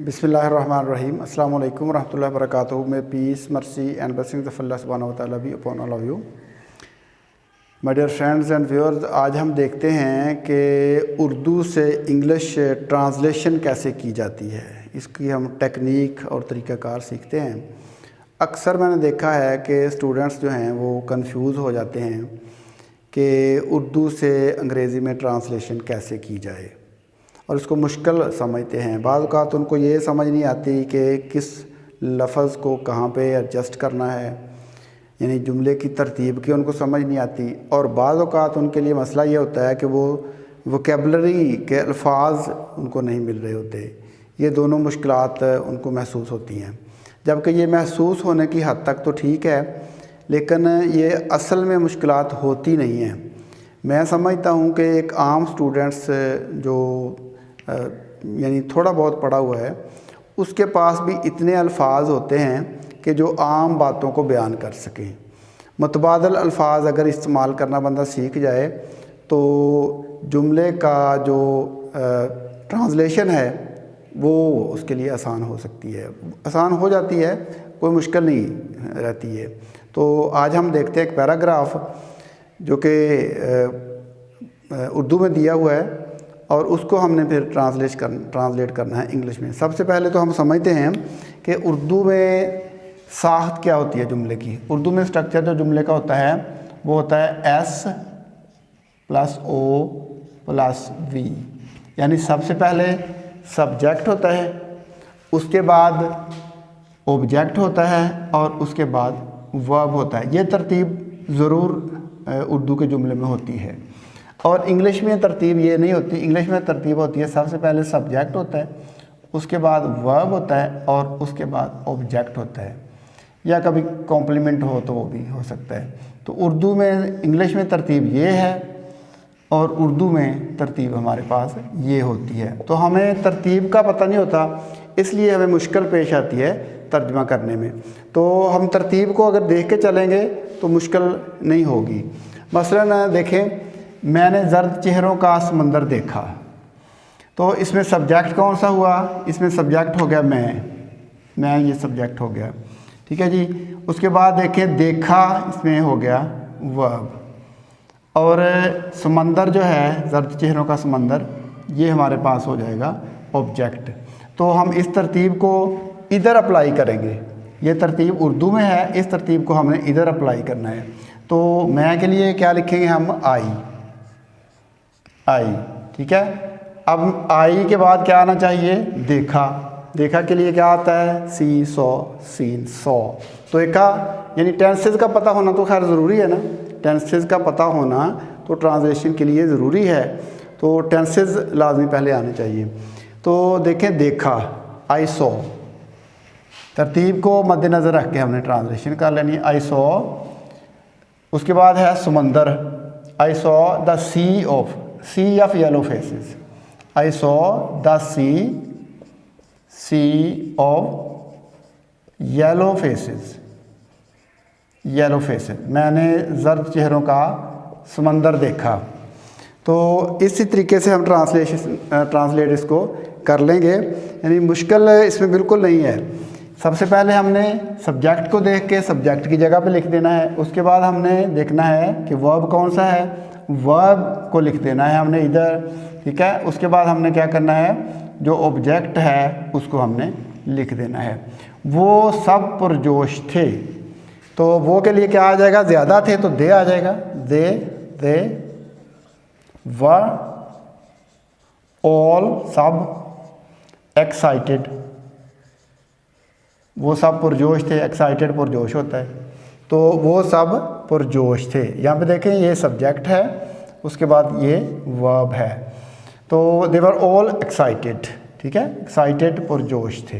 बिस्मिल्लाहिर्रहमानिर्रहीम अस्सलाम वालेकुम रहमतुल्लाहि व बरकातुहू। May peace mercy and blessings of Allah सुब्हानहू व तआला be upon all of you. My dear friends and viewers, आज हम देखते हैं कि उर्दू से इंग्लिश ट्रांसलेशन कैसे की जाती है। इसकी हम टेक्निक और तरीक़ाकार सीखते हैं। अक्सर मैंने देखा है कि स्टूडेंट्स जो हैं वो कंफ्यूज हो जाते हैं कि उर्दू से अंग्रेज़ी में ट्रांसलेशन कैसे की जाए और इसको मुश्किल समझते हैं। बाज़ औक़ात उनको ये समझ नहीं आती कि किस लफ्ज़ को कहाँ पे एडजस्ट करना है, यानी जुमले की तरतीब की उनको समझ नहीं आती। और बाज़ औक़ात उनके लिए मसला ये होता है कि वो वोकेबलरी के अल्फाज उनको नहीं मिल रहे होते। ये दोनों मुश्किलात उनको महसूस होती हैं। जबकि ये महसूस होने की हद तक तो ठीक है, लेकिन ये असल में मुश्किलात होती नहीं हैं। मैं समझता हूँ कि एक आम स्टूडेंट्स जो यानी थोड़ा बहुत पढ़ा हुआ है, उसके पास भी इतने अल्फाज होते हैं कि जो आम बातों को बयान कर सकें। मुतबादल अल्फाज अगर इस्तेमाल करना बंदा सीख जाए तो जुमले का जो ट्रांसलेशन है वो उसके लिए आसान हो सकती है, आसान हो जाती है, कोई मुश्किल नहीं रहती है। तो आज हम देखते हैं एक पैराग्राफ जो कि उर्दू में दिया हुआ है और उसको हमने फिर ट्रांसलेट करना है इंग्लिश में। सबसे पहले तो हम समझते हैं कि उर्दू में साख्त क्या होती है जुमले की। उर्दू में स्ट्रक्चर जो जुमले का होता है वो होता है S plus O plus V, यानी सबसे पहले सब्जेक्ट होता है, उसके बाद ऑब्जेक्ट होता है और उसके बाद वर्ब होता है। ये तरतीब ज़रूर उर्दू के जुमले में होती है। और इंग्लिश में तरतीब ये नहीं होती। इंग्लिश में तरतीब होती है सबसे पहले सब्जेक्ट होता है, उसके बाद वर्ब होता है और उसके बाद ऑब्जेक्ट होता है, या कभी कॉम्प्लीमेंट हो तो वो भी हो सकता है। तो उर्दू में इंग्लिश में तरतीब ये है और उर्दू में तरतीब हमारे पास ये होती है। तो हमें तरतीब का पता नहीं होता, इसलिए हमें मुश्किल पेश आती है तर्जमा करने में। तो हम तरतीब को अगर देख के चलेंगे तो मुश्किल नहीं होगी। मसलन देखें, मैंने ज़र्द चेहरों का समंदर देखा, तो इसमें सब्जेक्ट कौन सा हुआ? इसमें सब्जेक्ट हो गया मैं ये सब्जेक्ट हो गया, ठीक है जी। उसके बाद देखें देखा, इसमें हो गया वर्ब। और समंदर जो है, ज़र्द चेहरों का समंदर, ये हमारे पास हो जाएगा ऑब्जेक्ट। तो हम इस तरतीब को इधर अप्लाई करेंगे। ये तरतीब उर्दू में है, इस तरतीब को हमने इधर अप्लाई करना है। तो मैं के लिए क्या लिखेंगे हम? आई, ठीक है। अब आई के बाद क्या आना चाहिए? देखा। देखा के लिए क्या आता है? सी सौ, सीन सौ। तो एक का यानी टेंसेस का पता होना तो खैर ज़रूरी है ना। टेंसेस का पता होना तो ट्रांसलेशन के लिए ज़रूरी है। तो टेंसेस लाजमी पहले आने चाहिए। तो देखें देखा, आई सौ, तरतीब को मद्देनज़र रख के हमने ट्रांसलेशन कर लेनी है। आई सौ, उसके बाद है समंदर, I saw the sea of yellow faces. I saw the sea of yellow faces, मैंने ज़र्द चेहरों का समंदर देखा। तो इसी तरीके से हम ट्रांसलेट इसको कर लेंगे, यानी मुश्किल इसमें बिल्कुल नहीं है। सबसे पहले हमने सब्जेक्ट को देख के सब्जेक्ट की जगह पे लिख देना है। उसके बाद हमने देखना है कि वर्ब कौन सा है, वर्ब को लिख देना है हमने इधर, ठीक है। उसके बाद हमने क्या करना है, जो ऑब्जेक्ट है उसको हमने लिख देना है। वो सब पुरजोश थे, तो वो के लिए क्या आ जाएगा? ज़्यादा थे तो दे आ जाएगा। दे वर ऑल सब एक्साइटेड, वो सब पुरजोश थे। एक्साइटेड पुरजोश होता है, तो वो सब पुरजोश थे। यहाँ पे देखें ये सब्जेक्ट है, उसके बाद ये वर्ब है। तो दे वर ऑल एक्साइटेड, ठीक है। एक्साइटेड पुरजोश थे।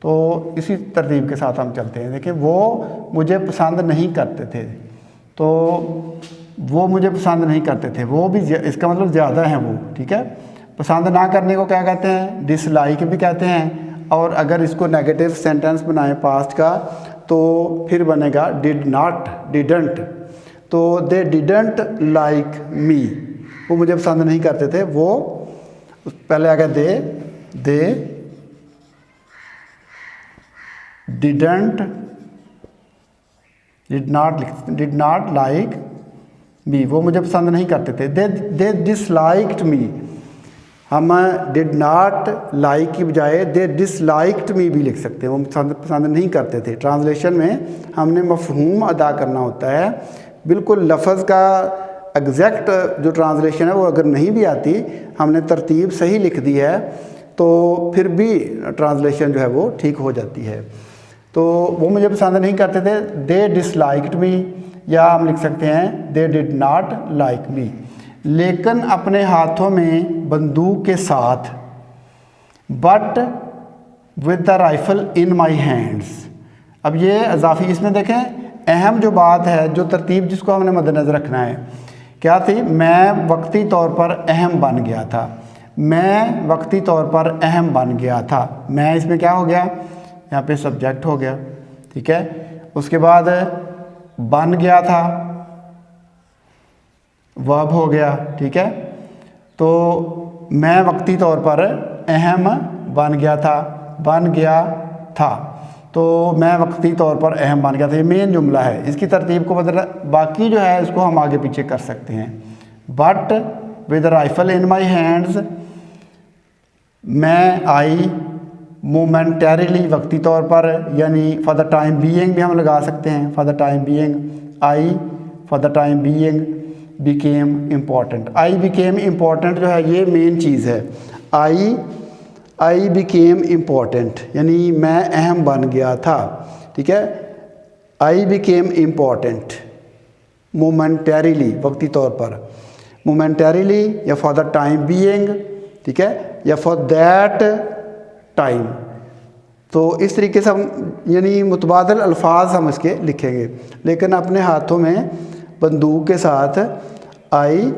तो इसी तरतीब के साथ हम चलते हैं। देखिए वो मुझे पसंद नहीं करते थे, तो वो मुझे पसंद नहीं करते थे, वो भी इसका मतलब ज़्यादा है वो, ठीक है। पसंद ना करने को क्या कहते हैं? डिसलाइक भी कहते हैं। और अगर इसको नेगेटिव सेंटेंस बनाएं पास्ट का तो फिर बनेगा डिड नॉट, डिडंट। तो दे डिडंट लाइक मी, वो मुझे पसंद नहीं करते थे। वो पहले आ गया they did not like me, वो मुझे पसंद नहीं करते थे। दे डिसलाइक्ड मी, हम डिड नॉट लाइक की बजाय दे डिसलाइक्ड मी भी लिख सकते हैं, वो पसंद नहीं करते थे। ट्रांसलेशन में हमने मफहूम अदा करना होता है, बिल्कुल लफ्ज़ का एग्जैक्ट जो ट्रांसलेशन है वो अगर नहीं भी आती, हमने तरतीब सही लिख दी है तो फिर भी ट्रांसलेशन जो है वो ठीक हो जाती है। तो वो मुझे पसंद नहीं करते थे, दे डिसलाइक्ड मी, या हम लिख सकते हैं they did not like me. लेकिन अपने हाथों में बंदूक के साथ, but with the rifle in my hands. अब ये इजाफी इसमें देखें, अहम जो बात है, जो तरतीब जिसको हमने मद्देनज़र रखना है क्या थी, मैं वक्ती तौर पर अहम बन गया था, मैं वक्ती तौर पर अहम बन गया था। मैं इसमें क्या हो गया, यहाँ पे सब्जेक्ट हो गया, ठीक है। उसके बाद बन गया था, वर्ब हो गया, ठीक है। तो मैं वक्ती तौर पर अहम बन गया था, तो मैं वक्ती तौर पर अहम बन गया था, ये मेन जुमला है। इसकी तरतीब को बदल, बाकी जो है इसको हम आगे पीछे कर सकते हैं। But with rifle in my hands, मैं आई मोमेंटरीली, वक्ती तौर पर, यानी फॉर द टाइम बीइंग भी हम लगा सकते हैं, for the time being, I for the time being became important. I became important जो है ये मेन चीज़ है, आई बिकेम इम्पॉर्टेंट यानी मैं अहम बन गया था, ठीक है। आई बिकेम इम्पॉर्टेंट मोमेंटरीली, वक्ती तौर पर, मोमेंटरीली या फॉर द टाइम बीइंग, ठीक है, या फॉर दैट टाइम। तो इस तरीके से हम यानी मुतबादल अल्फाज हम इसके लिखेंगे। लेकिन अपने हाथों में बंदूक के साथ आई,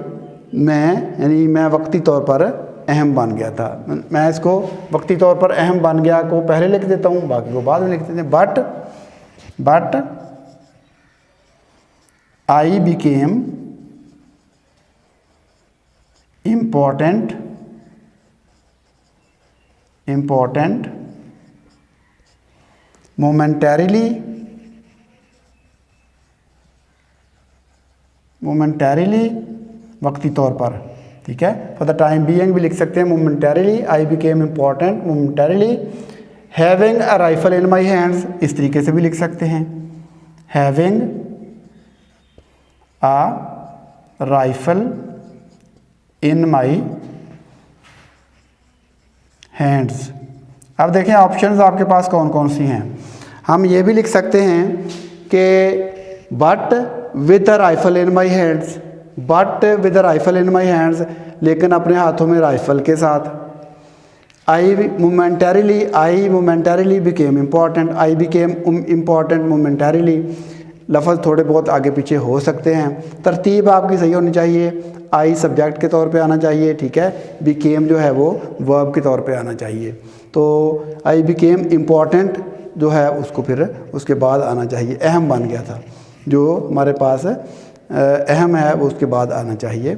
मैं यानी मैं वक्ती तौर पर अहम बन गया था। मैं इसको वक्ती तौर पर अहम बन गया को पहले लिख देता हूँ, बाकी को बाद में लिख देते हैं। But I became important momentarily वक्ती तौर पर, ठीक है। फॉर द टाइम बीइंग भी लिख सकते हैं momentarily, I became important momentarily. Having a rifle in my hands, इस तरीके से भी लिख सकते हैं, having a rifle in my hands. अब देखें ऑप्शंस आपके पास कौन कौन सी हैं। हम ये भी लिख सकते हैं कि but with the rifle in my hands, but with the rifle in my hands, लेकिन अपने हाथों में राइफल के साथ। I momentarily became important, I became important momentarily. लफ्ज़ थोड़े बहुत आगे पीछे हो सकते हैं, तरतीब आपकी सही होनी चाहिए। आई सब्जेक्ट के तौर पे आना चाहिए, ठीक है। बिकेम जो है वो वर्ब के तौर पे आना चाहिए। तो आई बिकेम इम्पॉर्टेंट जो है उसको फिर उसके बाद आना चाहिए, अहम बन गया था, जो हमारे पास अहम है वो उसके बाद आना चाहिए।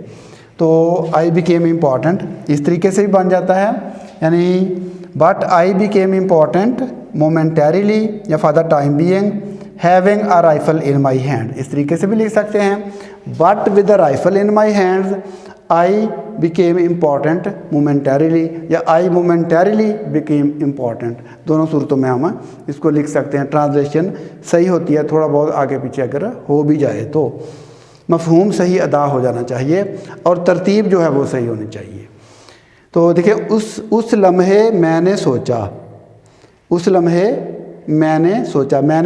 तो आई बिकेम इम्पॉर्टेंट इस तरीके से भी बन जाता है, यानी but I became important momentarily या for the time being having a rifle in my hand, इस तरीके से भी लिख सकते हैं। But with the rifle in my hands I became important momentarily, या आई मोमेंटरीली बिकेम इम्पॉर्टेंट, दोनों सूरतों में हम इसको लिख सकते हैं। ट्रांसलेशन सही होती है, थोड़ा बहुत आगे पीछे अगर हो भी जाए तो मफहूम सही अदा हो जाना चाहिए और तरतीब जो है वो सही होनी चाहिए। तो देखिए उस लम्हे मैंने सोचा, उस लम्हे मैंने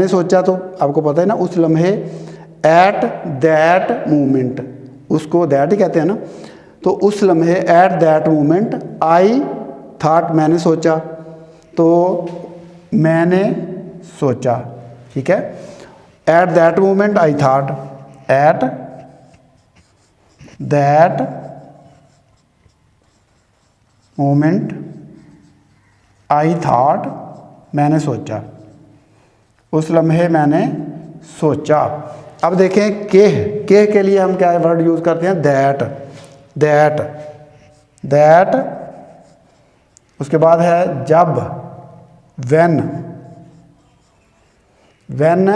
सोचा तो आपको पता है ना, उस लम्हे एट दैट मोमेंट, उसको दैट ही कहते हैं ना। तो उस लम्हे at that moment I thought, मैंने सोचा, तो मैंने सोचा, ठीक है। At that moment I thought, at that moment I thought, मैंने सोचा, उस लम्हे मैंने सोचा। अब देखें केह के लिए हम क्या वर्ड यूज़ करते हैं, दैट, उसके बाद है जब, व्हेन, व्हेन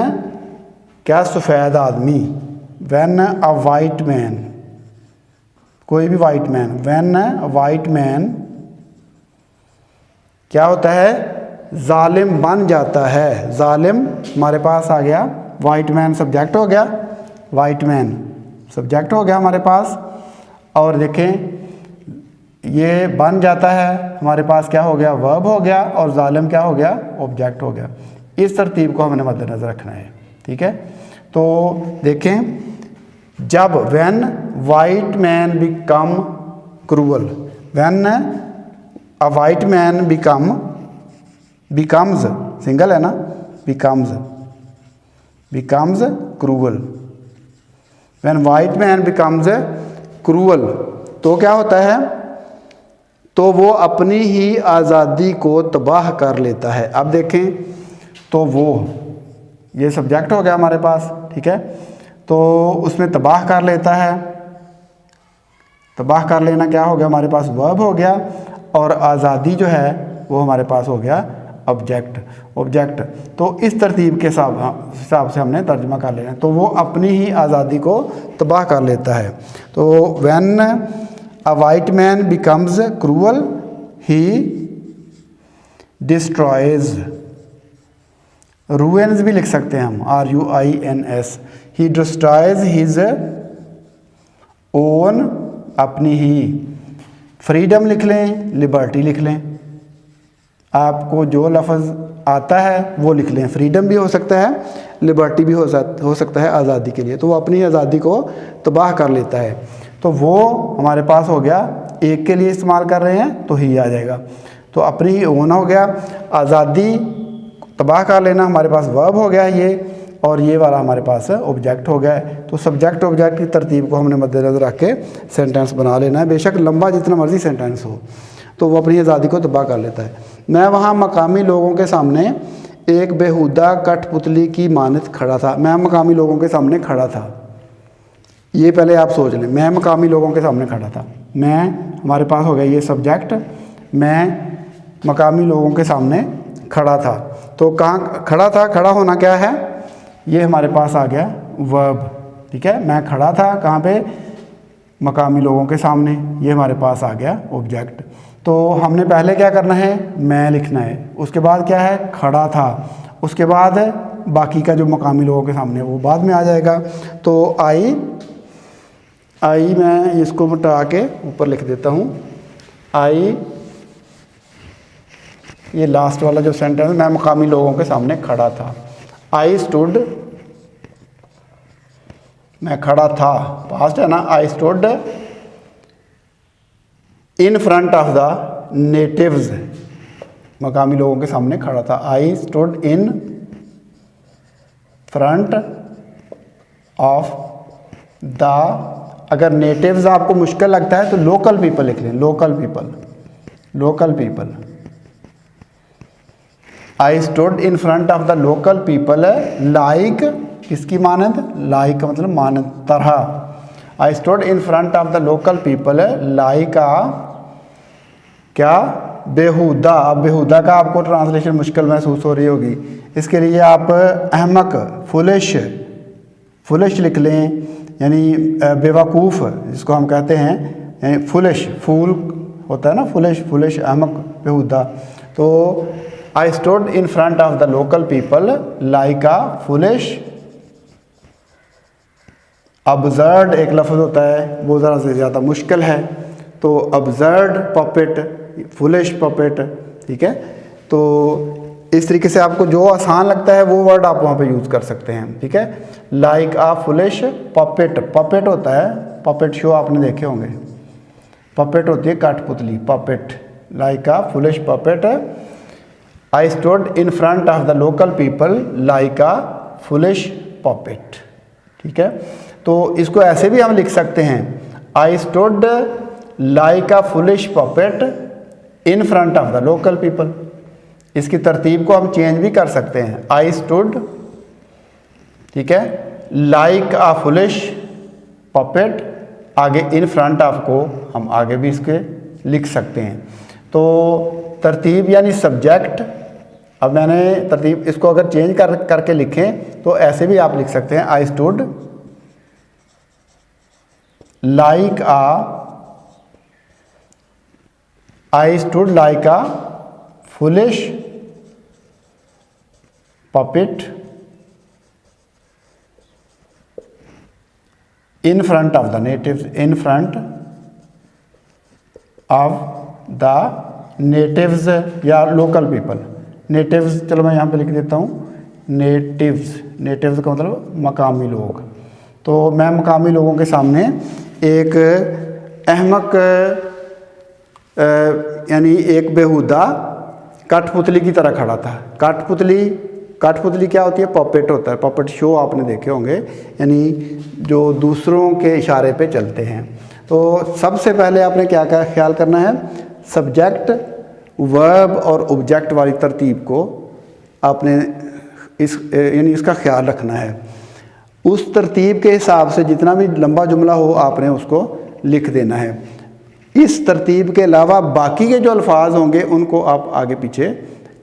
क्या सफ़ेद आदमी, व्हेन अ वाइट मैन, कोई भी white man, when a white man क्या होता है, जालिम बन जाता है। जालिम हमारे पास आ गया, वाइट मैन सब्जेक्ट हो गया, वाइट मैन सब्जेक्ट हो गया हमारे पास, और देखें ये बन जाता है हमारे पास क्या हो गया, वर्ब हो गया, और जालिम क्या हो गया, ऑब्जेक्ट हो गया। इस तरतीब को हमने मद्देनज़र रखना है, ठीक है। तो देखें, जब when white man become cruel, when a white man becomes single है ना, becomes cruel, when white man becomes cruel, तो क्या होता है, तो वो अपनी ही आज़ादी को तबाह कर लेता है। अब देखें, तो वो ये सब्जेक्ट हो गया हमारे पास, ठीक है, तो उसमें तबाह कर लेता है, तबाह कर लेना क्या हो गया हमारे पास, वर्ब हो गया, और आज़ादी जो है वो हमारे पास हो गया ऑब्जेक्ट। तो इस तरतीब के हिसाब से हमने तर्जुमा कर लेना है। तो वो अपनी ही आज़ादी को तबाह कर लेता है। तो when a white man becomes cruel he destroys, ruins भी लिख सकते हैं हम, RUINS, ही डिस्ट्रॉयज हिज ओन, अपनी ही, फ्रीडम लिख लें, लिबर्टी लिख लें, आपको जो लफ्ज़ आता है वो लिख लें। फ्रीडम भी हो सकता है, लिबर्टी भी हो सकता है आज़ादी के लिए। तो वो अपनी आज़ादी को तबाह कर लेता है। तो वो हमारे पास हो गया, एक के लिए इस्तेमाल कर रहे हैं तो ही आ जाएगा। तो अपनी ही ओन हो गया, आज़ादी तबाह कर लेना हमारे पास वर्ब हो गया ये, और ये वाला हमारे पास ऑब्जेक्ट हो गया है। तो सब्जेक्ट ऑब्जेक्ट की तरतीब को हमने मद्देनज़र रख के सेंटेंस बना लेना है, बेशक लंबा जितना मर्जी सेंटेंस हो। तो वो अपनी आज़ादी को तबाह कर लेता है। मैं वहाँ मकामी लोगों के सामने एक बेहुदा कठपुतली की मानत खड़ा था। मैं मकामी लोगों के सामने खड़ा था, ये पहले आप सोच लें, मैं मकामी लोगों के सामने खड़ा था। मैं हमारे पास हो गया ये सब्जेक्ट, मैं मकामी लोगों के सामने खड़ा था। तो कहाँ खड़ा था, खड़ा होना क्या है, ये हमारे पास आ गया वर्ब, ठीक है। मैं खड़ा था कहाँ पे, मकामी लोगों के सामने, ये हमारे पास आ गया ऑब्जेक्ट। तो हमने पहले क्या करना है, मैं लिखना है, उसके बाद क्या है, खड़ा था, उसके बाद बाकी का जो मकामी लोगों के सामने वो बाद में आ जाएगा। तो आई मैं इसको मिटा के ऊपर लिख देता हूँ, आई, ये लास्ट वाला जो सेंटेंस, मैं मकामी लोगों के सामने खड़ा था। आई स्टूड, मैं खड़ा था, पास्ट है ना, I stood in front of the natives, मकामी लोगों के सामने खड़ा था। I stood in front of the, अगर नेटिव्स आपको मुश्किल लगता है तो लोकल पीपल लिख लें, local people. I stood in front of the local people, like, किसकी मानद, लाइक का मतलब मानद, तरह। I stood in front of the local people like uh, क्या, बेहुदा। अब बेहुदा का आपको ट्रांसलेशन मुश्किल महसूस हो रही होगी, इसके लिए आप अहमक, फुलिश लिख लें, यानी बेवकूफ़ जिसको हम कहते हैं, यानी फुलिश, फूल होता है ना, फुलिश अहमक, बेहुदा। तो I stood in front of the local people like a foolish, absurd एक लफ्ज़ होता है, वो ज़रा से ज़्यादा मुश्किल है। तो अब्सर्ड पपेट, फुलिश पपेट, ठीक है। तो इस तरीके से आपको जो आसान लगता है वो वर्ड आप वहाँ पे यूज़ कर सकते हैं, ठीक है। Like a foolish puppet, puppet होता है, पपेट शो आपने देखे होंगे, पपेट होती है कठपुतली, puppet, like a foolish puppet. I stood in front of the local people like a foolish puppet, ठीक है। तो इसको ऐसे भी हम लिख सकते हैं, I stood like a foolish puppet in front of the local people. इसकी तरतीब को हम चेंज भी कर सकते हैं, आई स्टूड, ठीक है, लाइक आ फुलिश पपेट, आगे इन फ्रंट ऑफ को हम आगे भी इसके लिख सकते हैं। तो तरतीब यानी सब्जेक्ट, अब मैंने तरतीब इसको अगर चेंज करके लिखें तो ऐसे भी आप लिख सकते हैं, I stood like a foolish puppet in front of the natives, या लोकल पीपल। नेटिव्स चलो मैं यहाँ पे लिख देता हूँ, नेटिव्स का मतलब मकामी लोग। तो मैं मकामी लोगों के सामने एक अहमक यानी एक बेहुदा कठपुतली की तरह खड़ा था। कठपुतली क्या होती है? पॉपेट होता है। पॉपेट शो आपने देखे होंगे, यानी जो दूसरों के इशारे पे चलते हैं। तो सबसे पहले आपने क्या ख्याल करना है? सब्जेक्ट, वर्ब और ऑब्जेक्ट वाली तरतीब को आपने यानी इसका ख्याल रखना है। उस तरतीब के हिसाब से जितना भी लंबा जुमला हो आपने उसको लिख देना है। इस तरतीब के अलावा बाकी के जो अल्फाज होंगे उनको आप आगे पीछे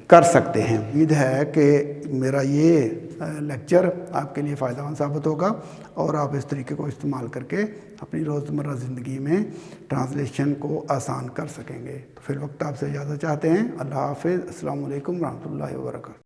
कर सकते हैं। उम्मीद है कि मेरा ये लेक्चर आपके लिए फ़ायदेमंद साबित होगा और आप इस तरीके को इस्तेमाल करके अपनी रोज़मर्रा ज़िंदगी में ट्रांसलेशन को आसान कर सकेंगे। तो फिर वक्त आपसे इजाज़त चाहते हैं। अल्लाह हाफ़िज़। अस्सलामु अलैकुम रहमतुल्लाहि व बरकातहू।